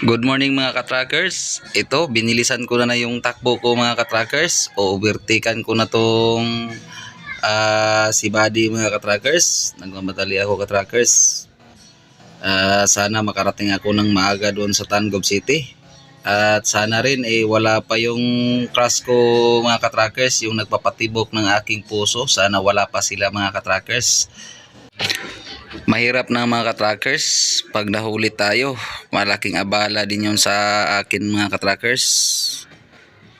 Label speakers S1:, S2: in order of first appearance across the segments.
S1: Good morning mga katrackers. Ito, binilisan ko na yung takbo ko mga katrackers. Overtaken ko na tong si Buddy mga katrackers. Nagmamadali ako katrackers. Sana makarating ako ng maaga doon sa Tangub City. At sana rin wala pa yung crush ko mga katrackers, yung nagpapatibok ng aking puso. Sana wala pa sila mga katrackers. Mahirap na mga katrackers pag nahuli tayo. Malaking abala din yun sa akin mga katrackers.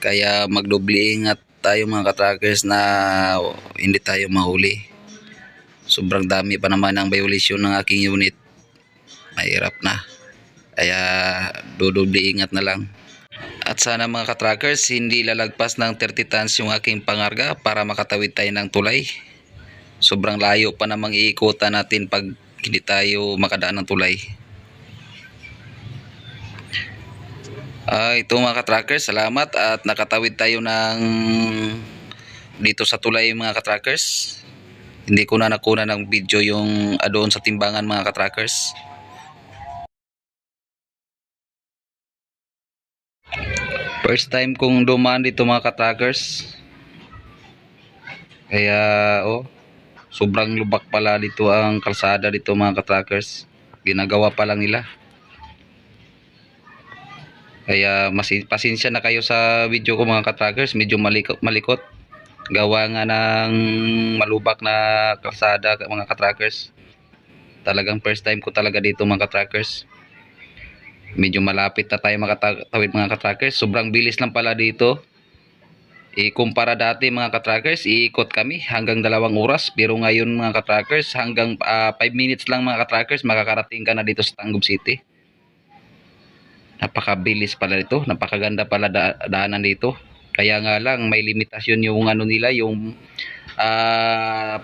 S1: Kaya magdobli ingat tayo mga katrackers na hindi tayo mahuli. Sobrang dami pa naman ang violation ng aking unit. Mahirap na. Kaya dodobli ingat na lang. At sana mga katrackers hindi lalagpas ng 30 tons yung aking pangarga para makatawid tayo ng tulay. Sobrang layo pa namang iikutan natin pag hindi tayo makadaan ng tulay. Ito mga katrackers, salamat at nakatawid tayo ng dito sa tulay mga katrackers. Hindi ko na nakuna ng video yung doon sa timbangan mga katrackers. First time kong dumaan dito mga katrackers. Kaya sobrang lubak pala dito ang kalsada dito mga katrackers. Ginagawa pa lang nila. Kaya pasensya na kayo sa video ko mga katrackers. Medyo malikot. Gawa nga ng malubak na kalsada mga katrackers. Talagang first time ko talaga dito mga katrackers. Medyo malapit na tayo makatawid mga katrackers. Sobrang bilis lang pala dito. Kumpara dati mga katrackers, iikot kami hanggang 2 oras. Pero ngayon mga katrackers, hanggang 5 minutes lang mga katrackers, makakarating ka na dito sa Tangub City. Napakabilis pala dito. Napakaganda pala daanan dito. Kaya nga lang may limitasyon yung nila, yung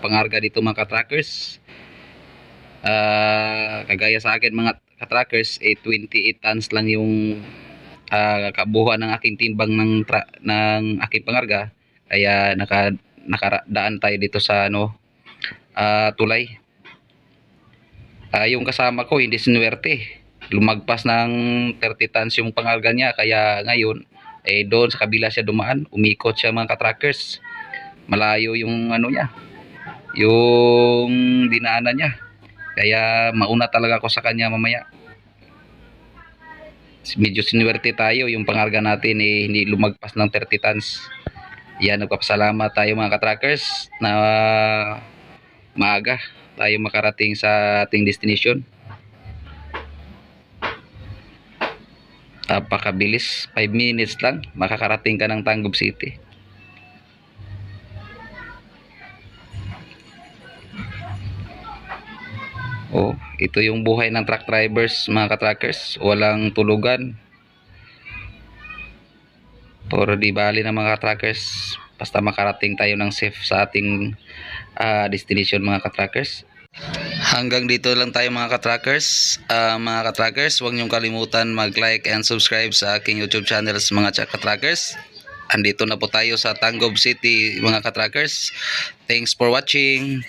S1: pangarga dito mga katrackers. Kagaya sa akin mga katrackers, 28 tons lang yung kabuuan ng aking timbang ng aking pangarga. Kaya nakadaan tayo dito sa tulay. Yung kasama ko hindi sinuwerte, lumagpas ng 30 tons yung pangarga niya. Kaya ngayon doon sa kabila siya dumaan, umikot siya mga katrackers. Malayo yung niya, yung dinaanan niya. Kaya mauna talaga ako sa kanya mamaya. Medyo sinuwerte tayo, yung pangarga natin hindi lumagpas ng 30 tons. Yan, nagpapasalamat tayo mga katrackers na maaga tayo makarating sa ating destination. Napakabilis, 5 minutes lang makakarating ka ng Tangub City. Ito yung buhay ng truck drivers mga katrackers. Walang tulugan. Pero di bali na mga katrackers, basta makarating tayo ng safe sa ating destination mga katrackers. Hanggang dito lang tayo mga katrackers. Mga katrackers, huwag niyong kalimutan mag-like and subscribe sa aking YouTube channel mga katrackers. Andito na po tayo sa Tangub City mga katrackers. Thanks for watching.